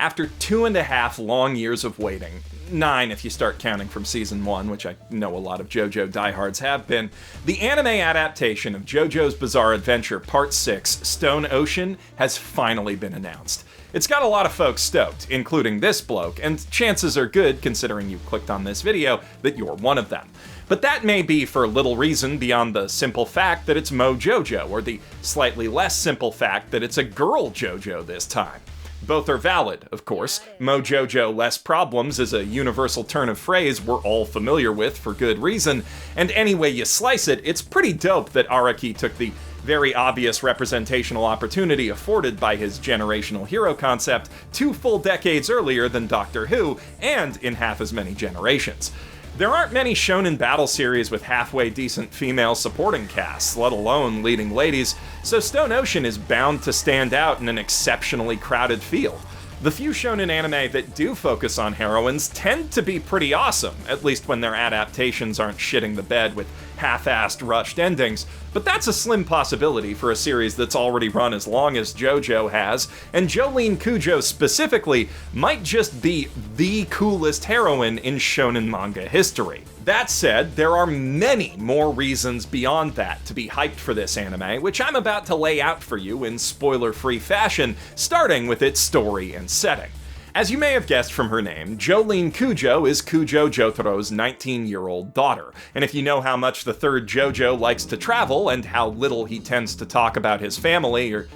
After 2.5 long years of waiting, 9 if you start counting from season 1, which I know a lot of JoJo diehards have been, the anime adaptation of JoJo's Bizarre Adventure Part 6, Stone Ocean, has finally been announced. It's got a lot of folks stoked, including this bloke, and chances are good, considering you clicked on this video, that you're one of them. But that may be for little reason beyond the simple fact that it's Mo JoJo, or the slightly less simple fact that it's a girl JoJo this time. Both are valid, of course. Mo JoJo less problems is a universal turn of phrase we're all familiar with for good reason, and any way you slice it, it's pretty dope that Araki took the very obvious representational opportunity afforded by his generational hero concept 2 full decades earlier than Doctor Who, and in half as many generations. There aren't many shonen battle series with halfway decent female supporting casts, let alone leading ladies, so Stone Ocean is bound to stand out in an exceptionally crowded field. The few shonen anime that do focus on heroines tend to be pretty awesome, at least when their adaptations aren't shitting the bed with half-assed rushed endings, but that's a slim possibility for a series that's already run as long as JoJo has, and Jolene Kujo specifically might just be the coolest heroine in shonen manga history. That said, there are many more reasons beyond that to be hyped for this anime, which I'm about to lay out for you in spoiler-free fashion, starting with its story and setting. As you may have guessed from her name, Jolene Kujo is Kujo Jotaro's 19-year-old daughter, and if you know how much the third JoJo likes to travel and how little he tends to talk about his family or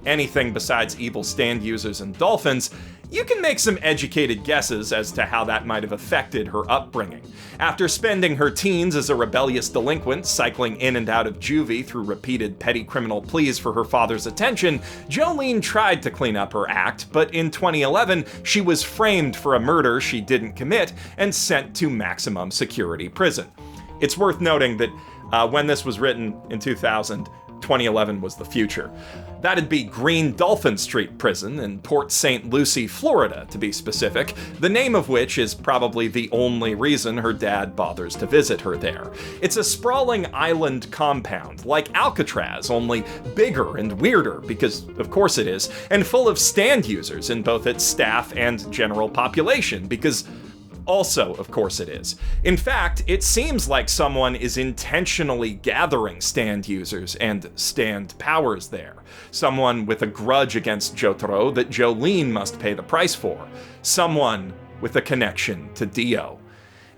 anything besides evil stand users and dolphins, you can make some educated guesses as to how that might have affected her upbringing. After spending her teens as a rebellious delinquent, cycling in and out of juvie through repeated petty criminal pleas for her father's attention, Jolene tried to clean up her act, but in 2011, she was framed for a murder she didn't commit and sent to maximum security prison. It's worth noting that when this was written in 2000, 2011 was the future. That'd be Green Dolphin Street Prison in Port St. Lucie, Florida, to be specific, the name of which is probably the only reason her dad bothers to visit her there. It's a sprawling island compound, like Alcatraz, only bigger and weirder, because of course it is, and full of stand users in both its staff and general population, because also, of course it is. In fact, it seems like someone is intentionally gathering stand users and stand powers there. Someone with a grudge against Jotaro that Jolene must pay the price for. Someone with a connection to Dio.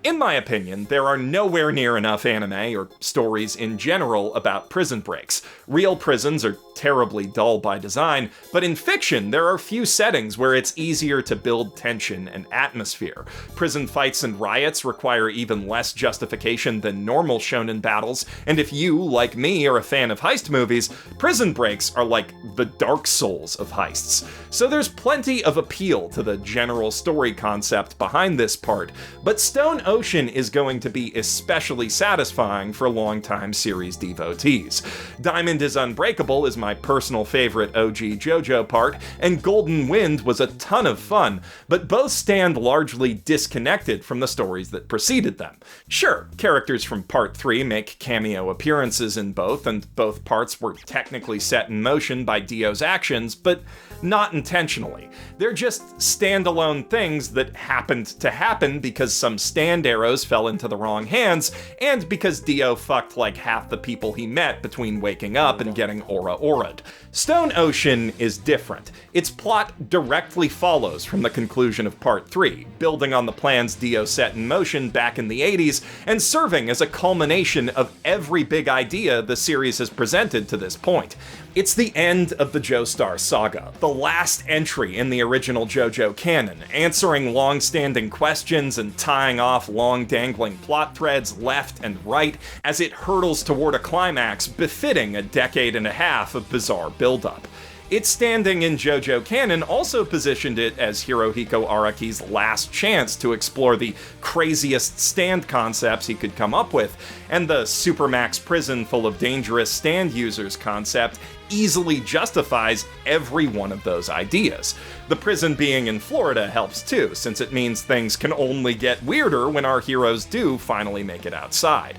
In my opinion, there are nowhere near enough anime, or stories in general, about prison breaks. Real prisons are terribly dull by design, but in fiction, there are few settings where it's easier to build tension and atmosphere. Prison fights and riots require even less justification than normal shonen battles, and if you, like me, are a fan of heist movies, prison breaks are like the Dark Souls of heists. So there's plenty of appeal to the general story concept behind this part, but Stone Ocean is going to be especially satisfying for longtime series devotees. Diamond is Unbreakable is my personal favorite OG JoJo part, and Golden Wind was a ton of fun, but both stand largely disconnected from the stories that preceded them. Sure, characters from Part 3 make cameo appearances in both, and both parts were technically set in motion by Dio's actions, but not intentionally. They're just standalone things that happened to happen because some stand arrows fell into the wrong hands, and because Dio fucked like half the people he met between waking up and getting aura-ora'd. Stone Ocean is different. Its plot directly follows from the conclusion of Part 3, building on the plans Dio set in motion back in the 80s, and serving as a culmination of every big idea the series has presented to this point. It's the end of the Joestar saga, the last entry in the original JoJo canon, answering long-standing questions and tying off long-dangling plot threads left and right as it hurtles toward a climax befitting a decade and a half of bizarre buildup. Its standing in JoJo canon also positioned it as Hirohiko Araki's last chance to explore the craziest stand concepts he could come up with, and the Supermax prison full of dangerous stand users concept easily justifies every one of those ideas. The prison being in Florida helps too, since it means things can only get weirder when our heroes do finally make it outside.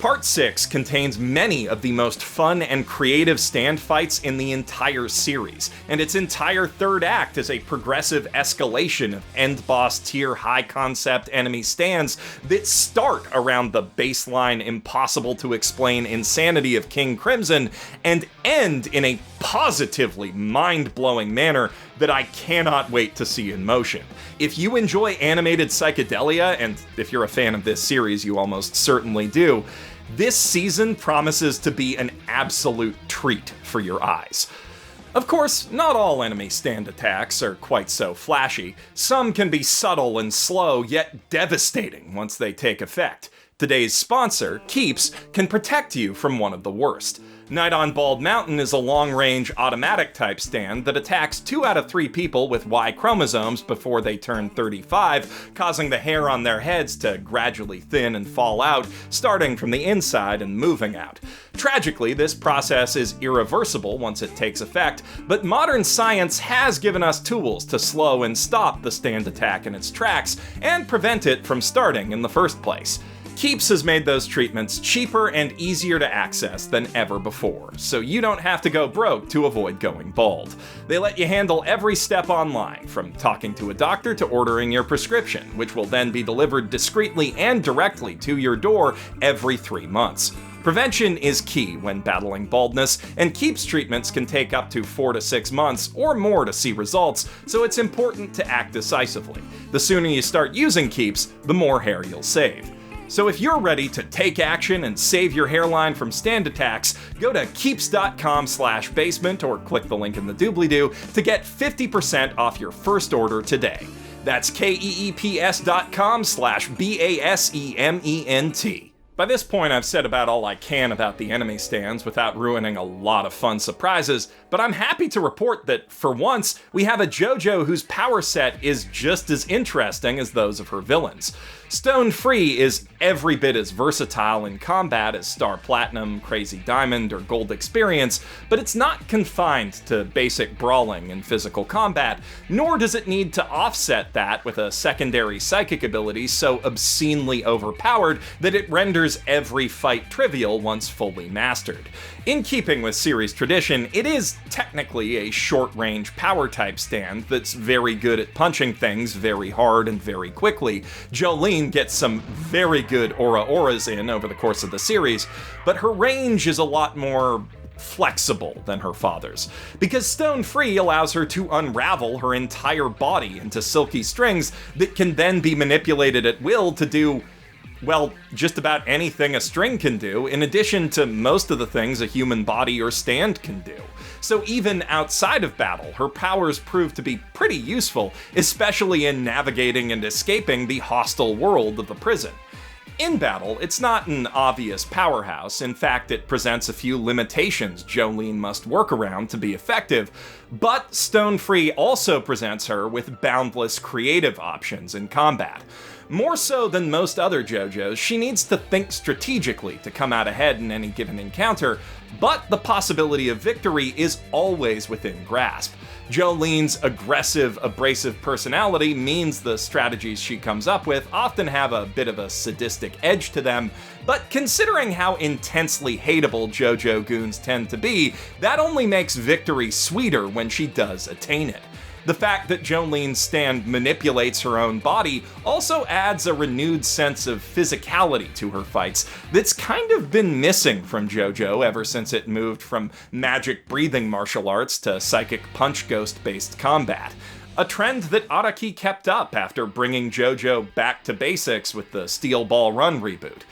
Part 6 contains many of the most fun and creative stand fights in the entire series, and its entire third act is a progressive escalation of end-boss tier high-concept enemy stands that start around the baseline impossible-to-explain insanity of King Crimson and end in a positively mind-blowing manner that I cannot wait to see in motion. If you enjoy animated psychedelia, and if you're a fan of this series, you almost certainly do, this season promises to be an absolute treat for your eyes. Of course, not all enemy stand attacks are quite so flashy. Some can be subtle and slow, yet devastating once they take effect. Today's sponsor, Keeps, can protect you from one of the worst. Night on Bald Mountain is a long-range automatic-type stand that attacks 2 out of 3 people with Y chromosomes before they turn 35, causing the hair on their heads to gradually thin and fall out, starting from the inside and moving out. Tragically, this process is irreversible once it takes effect, but modern science has given us tools to slow and stop the stand attack in its tracks and prevent it from starting in the first place. Keeps has made those treatments cheaper and easier to access than ever before, so you don't have to go broke to avoid going bald. They let you handle every step online, from talking to a doctor to ordering your prescription, which will then be delivered discreetly and directly to your door every 3 months. Prevention is key when battling baldness, and Keeps treatments can take up to 4 to 6 months or more to see results, so it's important to act decisively. The sooner you start using Keeps, the more hair you'll save. So if you're ready to take action and save your hairline from stand attacks, go to keeps.com/basement or click the link in the doobly-doo to get 50% off your first order today. That's keeps.com/basement. By this point, I've said about all I can about the enemy stands without ruining a lot of fun surprises, but I'm happy to report that, for once, we have a JoJo whose power set is just as interesting as those of her villains. Stone Free is every bit as versatile in combat as Star Platinum, Crazy Diamond, or Gold Experience, but it's not confined to basic brawling and physical combat, nor does it need to offset that with a secondary psychic ability so obscenely overpowered that it renders every fight trivial once fully mastered. In keeping with series tradition, it is technically a short-range power-type stand that's very good at punching things very hard and very quickly. Jolene gets some very good auras in over the course of the series, but her range is a lot more flexible than her father's, because Stone Free allows her to unravel her entire body into silky strings that can then be manipulated at will to do, well, just about anything a string can do, in addition to most of the things a human body or stand can do. So even outside of battle, her powers prove to be pretty useful, especially in navigating and escaping the hostile world of the prison. In battle, it's not an obvious powerhouse. In fact, it presents a few limitations Jolene must work around to be effective, but Stone Free also presents her with boundless creative options in combat. More so than most other JoJos, she needs to think strategically to come out ahead in any given encounter, but the possibility of victory is always within grasp. Jolene's aggressive, abrasive personality means the strategies she comes up with often have a bit of a sadistic edge to them, but considering how intensely hateable JoJo goons tend to be, that only makes victory sweeter when she does attain it. The fact that Jolene's stand manipulates her own body also adds a renewed sense of physicality to her fights that's kind of been missing from JoJo ever since it moved from magic breathing martial arts to psychic punch ghost-based combat. A trend that Araki kept up after bringing JoJo back to basics with the Steel Ball Run reboot.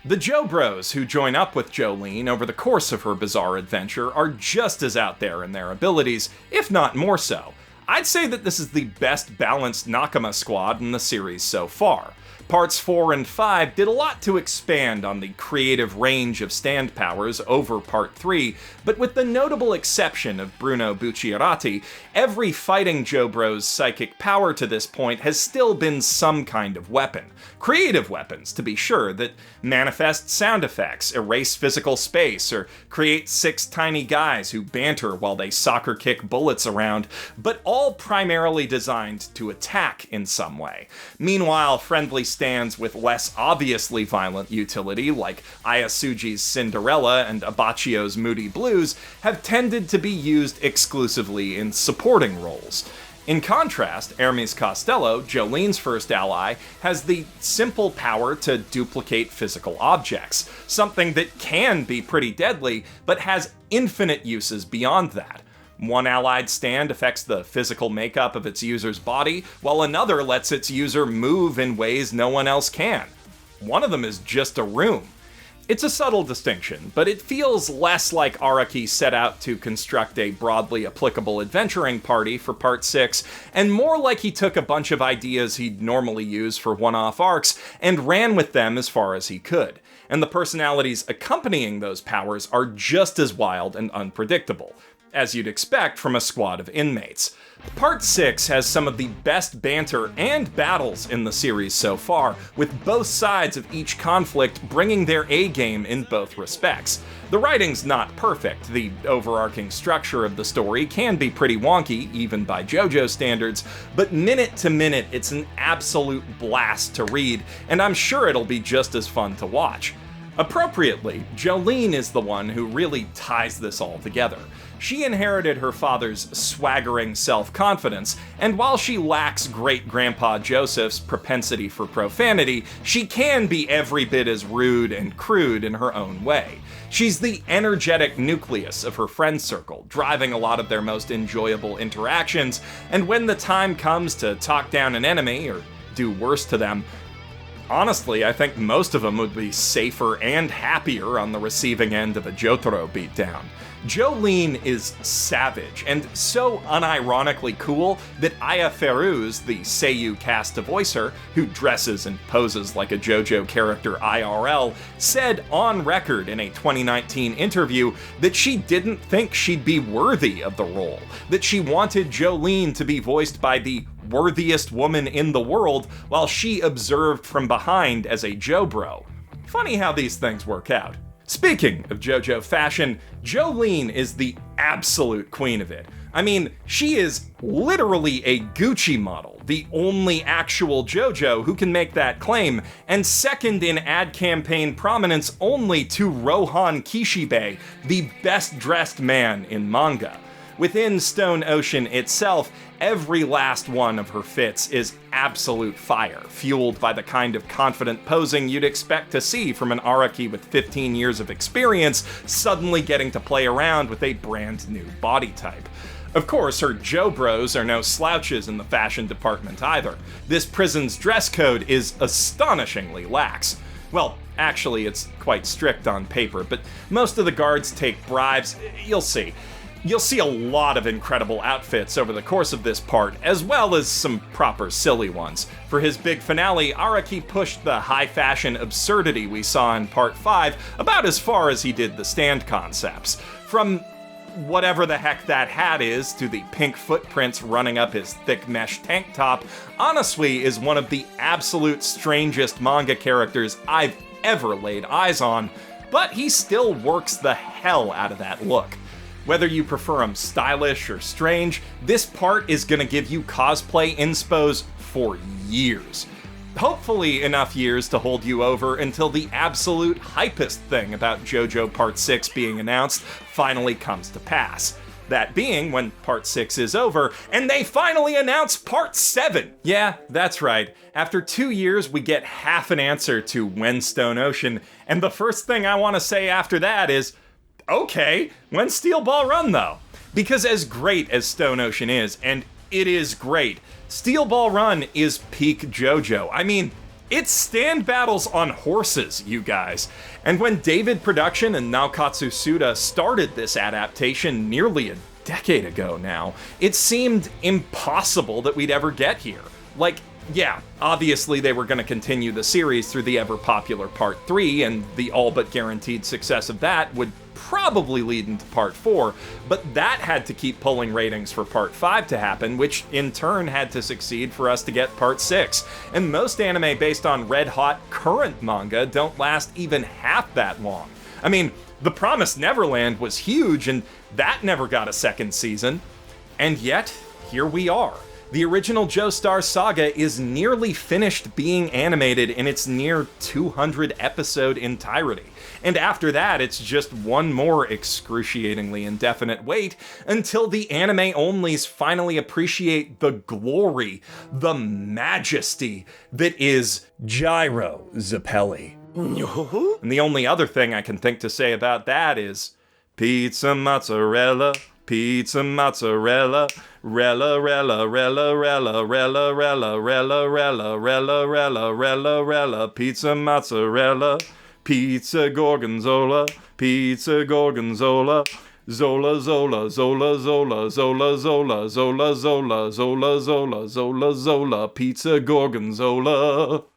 The Jo Bros who join up with Jolene over the course of her bizarre adventure are just as out there in their abilities, if not more so. I'd say that this is the best balanced Nakama squad in the series so far. Parts 4 and 5 did a lot to expand on the creative range of stand powers over Part 3, but with the notable exception of Bruno Bucciarati, every fighting Jo Bro's psychic power to this point has still been some kind of weapon. Creative weapons, to be sure, that manifest sound effects, erase physical space, or create 6 tiny guys who banter while they soccer kick bullets around, but all primarily designed to attack in some way. Meanwhile, friendly stands with less obviously violent utility, like Ayasuji's Cinderella and Abachio's Moody Blues, have tended to be used exclusively in supporting roles. In contrast, Hermes Costello, Jolene's first ally, has the simple power to duplicate physical objects, something that can be pretty deadly, but has infinite uses beyond that. One allied stand affects the physical makeup of its user's body, while another lets its user move in ways no one else can. One of them is just a room. It's a subtle distinction, but it feels less like Araki set out to construct a broadly applicable adventuring party for Part 6, and more like he took a bunch of ideas he'd normally use for one-off arcs and ran with them as far as he could. And the personalities accompanying those powers are just as wild and unpredictable, as you'd expect from a squad of inmates. Part 6 has some of the best banter and battles in the series so far, with both sides of each conflict bringing their A-game in both respects. The writing's not perfect, the overarching structure of the story can be pretty wonky, even by JoJo standards, but minute to minute it's an absolute blast to read, and I'm sure it'll be just as fun to watch. Appropriately, Jolene is the one who really ties this all together. She inherited her father's swaggering self-confidence, and while she lacks great-grandpa Joseph's propensity for profanity, she can be every bit as rude and crude in her own way. She's the energetic nucleus of her friend circle, driving a lot of their most enjoyable interactions, and when the time comes to talk down an enemy, or do worse to them, honestly, I think most of them would be safer and happier on the receiving end of a Jotaro beatdown. Jolene is savage, and so unironically cool that Aya Feruz, the Seiyu cast to voice her, who dresses and poses like a JoJo character IRL, said on record in a 2019 interview that she didn't think she'd be worthy of the role, that she wanted Jolene to be voiced by the worthiest woman in the world, while she observed from behind as a JoBro. Funny how these things work out. Speaking of JoJo fashion, Jolene is the absolute queen of it. I mean, she is literally a Gucci model, the only actual JoJo who can make that claim, and second in ad campaign prominence only to Rohan Kishibe, the best-dressed man in manga. Within Stone Ocean itself, every last one of her fits is absolute fire, fueled by the kind of confident posing you'd expect to see from an Araki with 15 years of experience suddenly getting to play around with a brand new body type. Of course, her JoBros are no slouches in the fashion department either. This prison's dress code is astonishingly lax. Well, actually, it's quite strict on paper, but most of the guards take bribes. You'll see. You'll see a lot of incredible outfits over the course of this part, as well as some proper silly ones. For his big finale, Araki pushed the high-fashion absurdity we saw in Part 5 about as far as he did the stand concepts. From whatever the heck that hat is to the pink footprints running up his thick mesh tank top, Anasui is one of the absolute strangest manga characters I've ever laid eyes on, but he still works the hell out of that look. Whether you prefer him stylish or strange, this part is gonna give you cosplay inspos for years. Hopefully enough years to hold you over until the absolute hypest thing about JoJo Part 6 being announced finally comes to pass. That being when Part 6 is over, and they finally announce Part 7! Yeah, that's right. After 2 years, we get half an answer to when Stone Ocean, and the first thing I want to say after that is, okay, when's Steel Ball Run though? Because as great as Stone Ocean is, and it is great, Steel Ball Run is peak JoJo. I mean, it's stand battles on horses, you guys. And when David Production and Naokatsu Suda started this adaptation nearly a decade ago now, it seemed impossible that we'd ever get here. Like, yeah, obviously they were going to continue the series through the ever-popular Part 3, and the all-but guaranteed success of that would probably lead into Part 4, but that had to keep pulling ratings for Part 5 to happen, which in turn had to succeed for us to get Part 6. And most anime based on red-hot current manga don't last even half that long. I mean, The Promised Neverland was huge, and that never got a second season. And yet, here we are. The original Joestar Saga is nearly finished being animated in its near 200 episode entirety. And after that, it's just one more excruciatingly indefinite wait until the anime-onlys finally appreciate the glory, the majesty that is Gyro Zeppeli. And the only other thing I can think to say about that is pizza mozzarella, pizza mozzarella, rella rella rella rella rella rella rella rella rella rella rella rella, pizza mozzarella, pizza gorgonzola, pizza gorgonzola, zola zola zola zola zola zola zola zola zola zola zola zola, pizza gorgonzola.